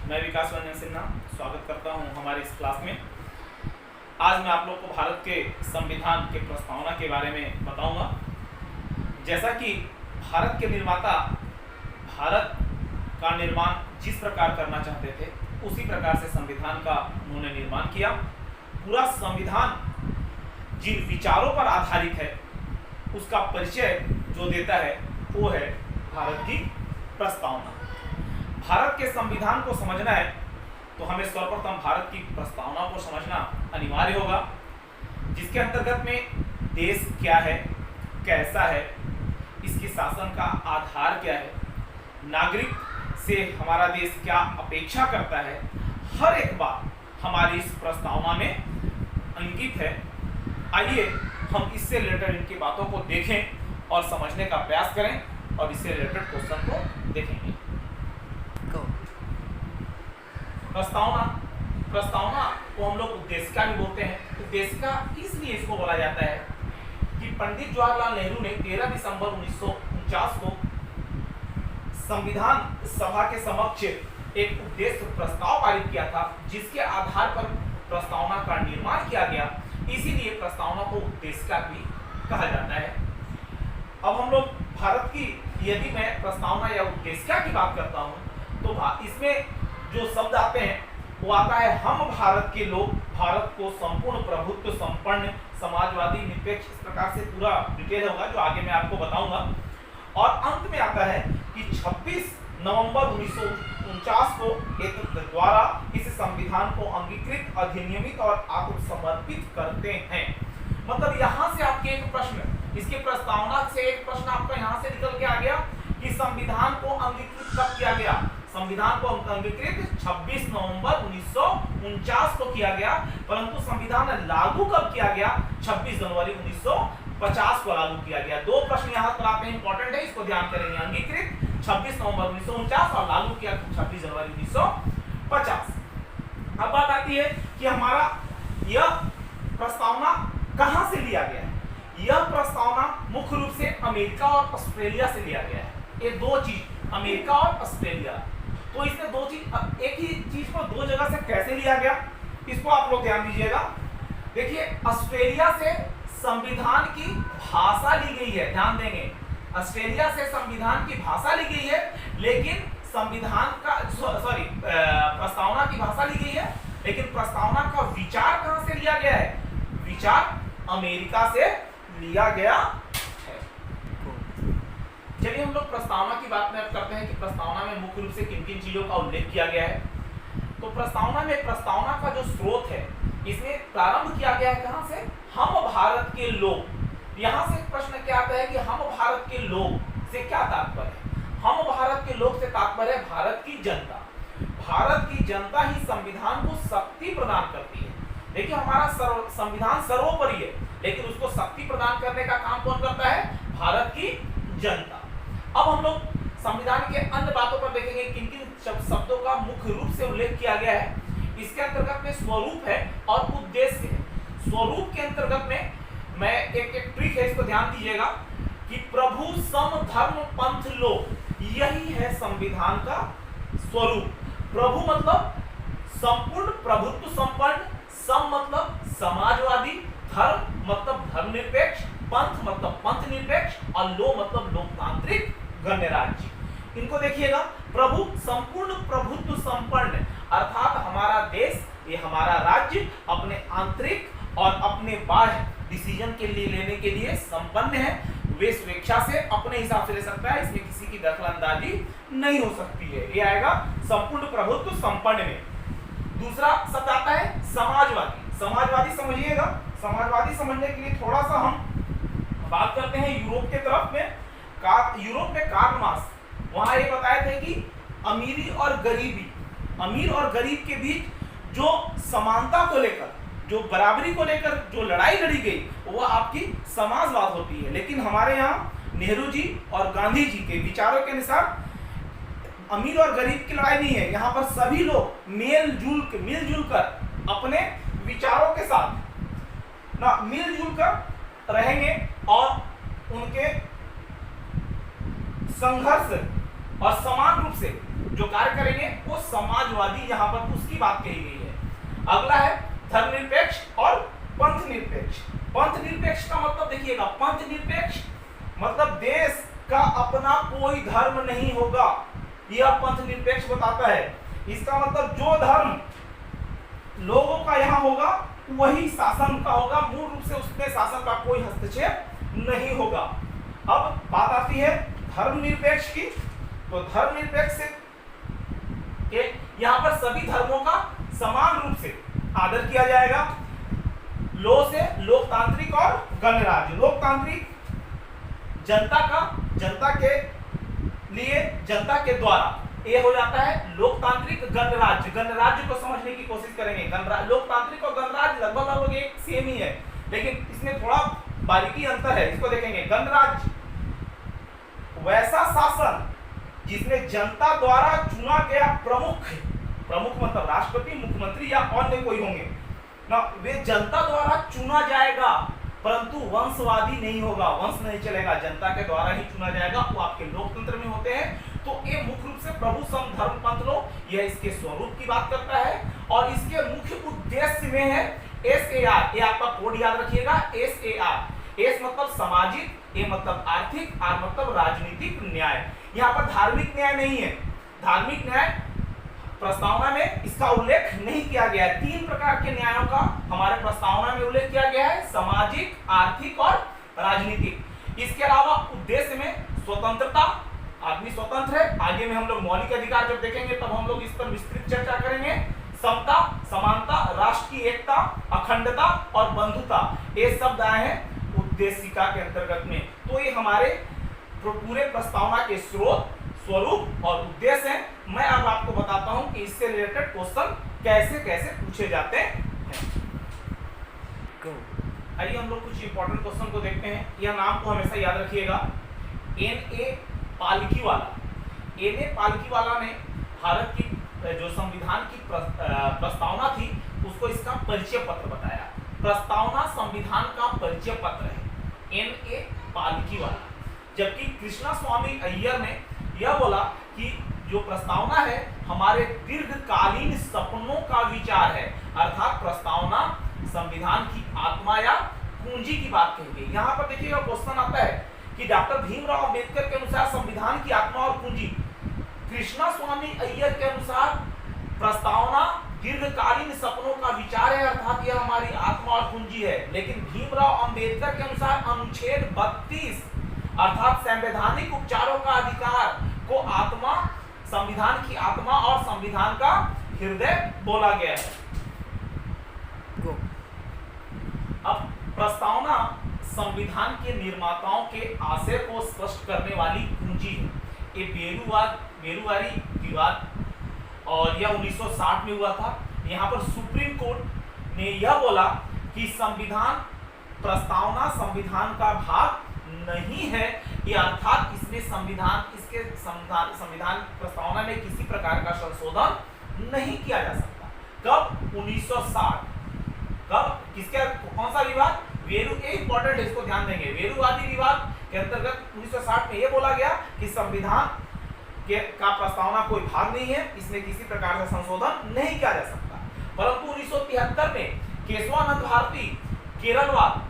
मैं विकास रंजन सिन्हा स्वागत करता हूं हमारी इस क्लास में। आज मैं आप लोग को भारत के संविधान के प्रस्तावना के बारे में बताऊंगा। जैसा कि भारत के निर्माता भारत का निर्माण जिस प्रकार करना चाहते थे उसी प्रकार से संविधान का उन्होंने निर्माण किया। पूरा संविधान जिन विचारों पर आधारित है उसका परिचय जो देता है वो है भारत की प्रस्तावना। भारत के संविधान को समझना है तो हमें सर्वप्रथम भारत की प्रस्तावना को समझना अनिवार्य होगा, जिसके अंतर्गत में देश क्या है, कैसा है, इसकी शासन का आधार क्या है, नागरिक से हमारा देश क्या अपेक्षा करता है, हर एक बात हमारी इस प्रस्तावना में अंकित है। आइए हम इससे रिलेटेड इनकी बातों को देखें और समझने का प्रयास करें और इससे रिलेटेड क्वेश्चन को देखेंगे। प्रस्तावना को हम लोग उद्देशिका भी बोलते हैं। उद्देशिका इसलिए इसको बोला जाता है कि पंडित जवाहरलाल नेहरू ने 13 दिसंबर 1949 को संविधान सभा के समक्ष एक उद्देश्य प्रस्ताव पारित किया था, जिसके आधार पर प्रस्तावना का निर्माण किया गया। इसीलिए प्रस्तावना को उद्देशिका भी कहा जाता है। अब हम लोग भारत की यदि मैं प्रस्तावना या उद्देशिका की बात करता हूं तो इसमें जो शब्द आते हैं वो आता है हम भारत के लोग, भारत को संपूर्ण प्रभुत्व संपन्न समाजवादी निरपेक्ष, इस प्रकार से पूरा डिटेल होगा जो आगे मैं आपको बताऊंगा। और अंत में आता है कि 26 नवंबर 1949 को एक द्वारा इस संविधान को अंगीकृत, अधिनियमित और आत्मसमर्पित करते हैं। मतलब यहाँ से आपके एक प्रश्न, इसके प्रस्तावना से एक प्रश्न आपका यहाँ से निकल के आ गया कि संविधान को अंगीकृत कब किया गया। संविधान को अंगीकृत 26 नवंबर 1949 को किया गया, परंतु संविधान लागू कब किया गया? 26 जनवरी 1950 को लागू किया गया। दो प्रश्न यहाँ पर आते हैं, इंपॉर्टेंट है, इसको ध्यान करेंगे। अंगीकृत 26 नवंबर 1949 और लागू किया 26 जनवरी 1950। अब बात आती है कि हमारा यह प्रस्तावना कहां से लिया गया है। यह प्रस्तावना मुख्य रूप से अमेरिका और ऑस्ट्रेलिया से लिया गया है। ये दो चीज, अमेरिका और ऑस्ट्रेलिया, तो इसमें दो चीज, एक ही चीज को दो जगह से कैसे लिया गया इसको आप लोग ध्यान दीजिएगा। देखिए, ऑस्ट्रेलिया से संविधान की भाषा ली गई है, ध्यान देंगे। ऑस्ट्रेलिया से संविधान की भाषा ली गई है, लेकिन संविधान का प्रस्तावना की भाषा ली गई है, लेकिन प्रस्तावना का विचार कहां से लिया गया है? विचार अमेरिका से लिया गया है। चलिए हम लोग प्रस्तावना की बात में करते हैं कि प्रस्तावना में मुख्य रूप से किन किन चीजों का उल्लेख किया गया है। तो प्रस्तावना में प्रस्तावना का जो स्रोत है, इसमें प्रारंभ किया गया है कहां से? हम भारत के लोग। यहां से प्रश्न क्या आता है कि हम भारत के लोग से क्या तात्पर्य है? हम भारत के लोग से तात्पर्य है भारत की जनता। भारत की जनता ही संविधान को शक्ति प्रदान करती है। देखिए, हमारा संविधान सर्वोपरि है, लेकिन उसको शक्ति प्रदान करने का काम कौन करता है? भारत की जनता। अब हम लोग संविधान के अन्य बातों पर देखेंगे किन किन शब्दों का मुख्य रूप से उल्लेख किया गया है। इसके अंतर्गत में स्वरूप है और उद्देश्य है। स्वरूप के अंतर्गत में मैं एक ट्रिक है, इसको ध्यान दीजिएगा कि प्रभु सम धर्म पंथ लोक, यही है संविधान का स्वरूप। प्रभु मतलब संपूर्ण प्रभुत्व संपन्न, सम मतलब समाजवादी, धर्म मतलब धर्मनिरपेक्ष, पंथ मतलब पंथ निरपेक्ष और लो मतलब लोकतांत्रिक गणराज्य। इनको देखिएगा, प्रभु संपूर्ण प्रभुत्व संपन्न, अर्थात हमारा देश, ये हमारा राज्य अपने आंतरिक और अपने बाह्य डिसीजन के लिए लेने के लिए संपन्न है। वे स्वेच्छा से अपने हिसाब से ले सकता है, इसमें किसी की दखलंदाजी नहीं हो सकती है। ये आएगा संपूर्ण प्रभुत्व संपन्न में। दूसरा शब्द आता है समाजवादी। समाजवादी समझिएगा, समाजवादी समझने के लिए थोड़ा सा हम बात करते हैं यूरोप के तरफ में। यूरोप में कार्ल मार्क्स वहां ये बताए थे कि अमीरी और गरीबी, अमीर और गरीब के बीच जो समानता को लेकर, जो बराबरी को लेकर जो लड़ाई लड़ी गई वो आपकी समाजवाद होती है। लेकिन हमारे यहाँ नेहरू जी और गांधी जी के विचारों के अनुसार अमीर और गरीब की लड़ाई नहीं है। यहाँ पर सभी लोग मिलजुल कर अपने विचारों के साथ ना मिलजुल कर रहेंगे और उनके संघर्ष और समान रूप से जो कार्य करेंगे वो समाजवाद समाजवादी, यहाँ पर उसकी बात कही गई है। अगला है धर्मनिरपेक्ष और पंथनिरपेक्ष। पंथनिरपेक्ष का मतलब देखिएगा, पंथनिरपेक्ष मतलब देश का अपना कोई धर्म नहीं होगा, यह पंथनिरपेक्ष बताता है। इसका मतलब जो धर्म लोगों का यहाँ होगा वही शासन का होगा, मूल रूप से उसमें शासन का कोई हस्तक्षेप नहीं होगा। अब बात आती है धर्मनिरपेक्ष की। तो धर्मनिरपेक्ष से यहाँ पर सभी धर्मों का समान रूप से आदर किया जाएगा। लो से लोकतांत्रिक और गणराज्य। लोकतांत्रिक जनता के लिए, जनता के द्वारा, ये हो जाता है लोकतांत्रिक। गणराज्य, गणराज्य को समझने की कोशिश करेंगे। लोकतांत्रिक और गणराज्य लगभग एक सेम ही है, लेकिन इसमें थोड़ा बारीकी अंतर है, इसको देखेंगे। गणराज्य वैसा शासन जिसमें जनता द्वारा चुना गया प्रमुख मतलब राष्ट्रपति, मुख्यमंत्री या अन्य कोई होंगे ना, वे जनता द्वारा चुना जाएगा, परंतु वंशवादी नहीं होगा, वंश नहीं चलेगा, जनता के द्वारा ही चुना जाएगा। वो आपके लोकतंत्र में होते हैं। तो ये मुख्य रूप से प्रभु सम धर्म पंथ लो, यह इसके स्वरूप की बात करता है और इसके मुख्य उद्देश्य में है SAR। ये आपका कोड याद रखिएगा, SAR। एस मतलब सामाजिक, ए मतलब आर्थिक, आर मतलब राजनीतिक न्याय। यहाँ पर धार्मिक न्याय नहीं है। धार्मिक न्याय प्रस्तावना में इसका उल्लेख नहीं किया गया है। 3 प्रकार के न्यायों का हमारे प्रस्तावना में उल्लेख किया गया है, सामाजिक, आर्थिक और राजनीतिक। इसके अलावा उद्देश्य में स्वतंत्रता, आदमी स्वतंत्र है। आगे में हम लोग मौलिक अधिकार जब देखेंगे तब हम लोग इस पर विस्तृत चर्चा करेंगे। समता, समानता, राष्ट्र की एकता, अखंडता और बंधुता, ये शब्द आए हैं उद्देशिका के अंतर्गत में। तो ये हमारे पूरे प्रस्तावना के स्रोत, स्वरूप और उद्देश्य हैं। मैं अब आपको बताता हूं कि इससे रिलेटेड क्वेश्चन कैसे कैसे पूछे जाते हैं। आइए हम लोग कुछ इंपॉर्टेंट क्वेश्चन को देखते हैं। यह नाम को हमेशा याद रखिएगा, N.A. पालकीवाला। N.A. पालकीवाला ने भारत की जो संविधान की प्रस्तावना थी उसको इसका परिचय पत्र बताया। प्रस्तावना संविधान का परिचय पत्र है, N.A. पालकीवाला। जबकि कृष्णा स्वामी अय्यर ने यह बोला कि जो प्रस्तावना है हमारे दीर्घकालीन सपनों का विचार है, अर्थात प्रस्तावना संविधान की आत्मा या कुंजी की बात कहेंगे। यहाँ पर देखिएगा क्वेश्चन आता है कि डॉक्टर भीमराव अंबेडकर के अनुसार संविधान की आत्मा और कुंजी, कृष्णा स्वामी अय्यर के अनुसार प्रस्तावना दीर्घकालीन सपनों का विचार है, अर्थात यह हमारी आत्मा और कुंजी है। लेकिन भीमराव अंबेडकर के अनुसार अनुच्छेद 32 अर्थात संवैधानिक उपचारों का अधिकार को आत्मा, संविधान की आत्मा और संविधान का हृदय बोला गया है। अब प्रस्तावना संविधान के निर्माताओं के आशय को स्पष्ट करने वाली कुंजी है। ये बेरुवारी विवाद और यह 1960 में हुआ था। यहाँ पर सुप्रीम कोर्ट ने यह बोला कि संविधान प्रस्तावना संविधान का भाग नहीं है, ये अर्थात इसमें संविधान प्रस्तावना में किसी प्रकार का संशोधन नहीं किया जा सकता। कब? 1960। कब? किसके, कौन सा विवाद? इंपॉर्टेंट है, इसको ध्यान देंगे। वेरुवादी विवाद के अंतर्गत 1960 में यह बोला गया कि संविधान का प्रस्तावना कोई भाग नहीं है, इसमें किसी प्रकार का संशोधन नहीं किया जा सकता। परंतु 1973 में केशवानंद भारती केरलवाद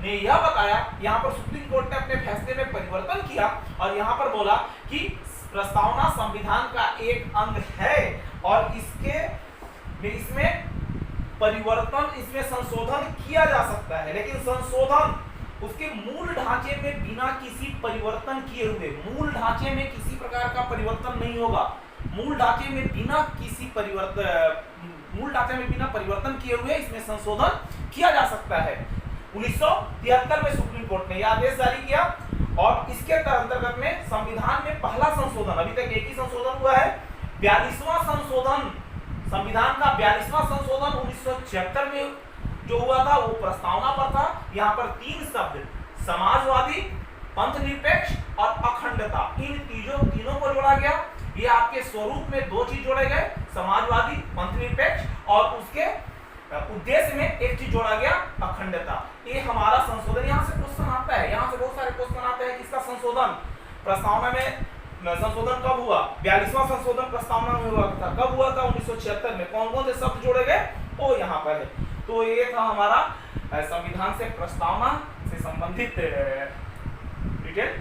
ने यह बताया, यहाँ पर सुप्रीम कोर्ट ने अपने फैसले में परिवर्तन किया और यहाँ पर बोला कि प्रस्तावना संविधान का एक अंग है और इसमें परिवर्तन, इसमें संशोधन किया जा सकता है, लेकिन संशोधन उसके मूल ढांचे में बिना किसी परिवर्तन किए हुए, मूल ढांचे में किसी प्रकार का परिवर्तन नहीं होगा। मूल ढांचे में बिना परिवर्तन किए हुए इसमें संशोधन किया जा सकता है। 1973 में सुप्रीम कोर्ट ने यह आदेश जारी किया और इसके अंतर्गत में संविधान में पहला संशोधन, अभी तक एक ही संशोधन हुआ है, 42वां संशोधन, संविधान का 42वां संशोधन 1976 में जो हुआ था वो प्रस्तावना पर था। यहाँ पर 3 शब्द, समाजवादी, पंथनिरपेक्ष और अखंडता, इन तीनों को जोड़ा गया। ये आपके स्वरूप में 2 चीज जोड़े गए, समाजवादी, पंथनिरपेक्ष, और उसके उद्देश्य में एक चीज जोड़ा गया, अखंडता। ये हमारा संशोधन। यहाँ से क्वेश्चन आता है, यहाँ से बहुत सारे क्वेश्चन आते हैं, किसका संशोधन? प्रस्तावना में संशोधन कब हुआ? 42वां संशोधन प्रस्तावना में हुआ था। कब हुआ था? 1976 में। कौन कौन से शब्द जोड़े गए वो यहाँ पर है। तो ये था हमारा संविधान से प्रस्तावना से संबंधित डिटेल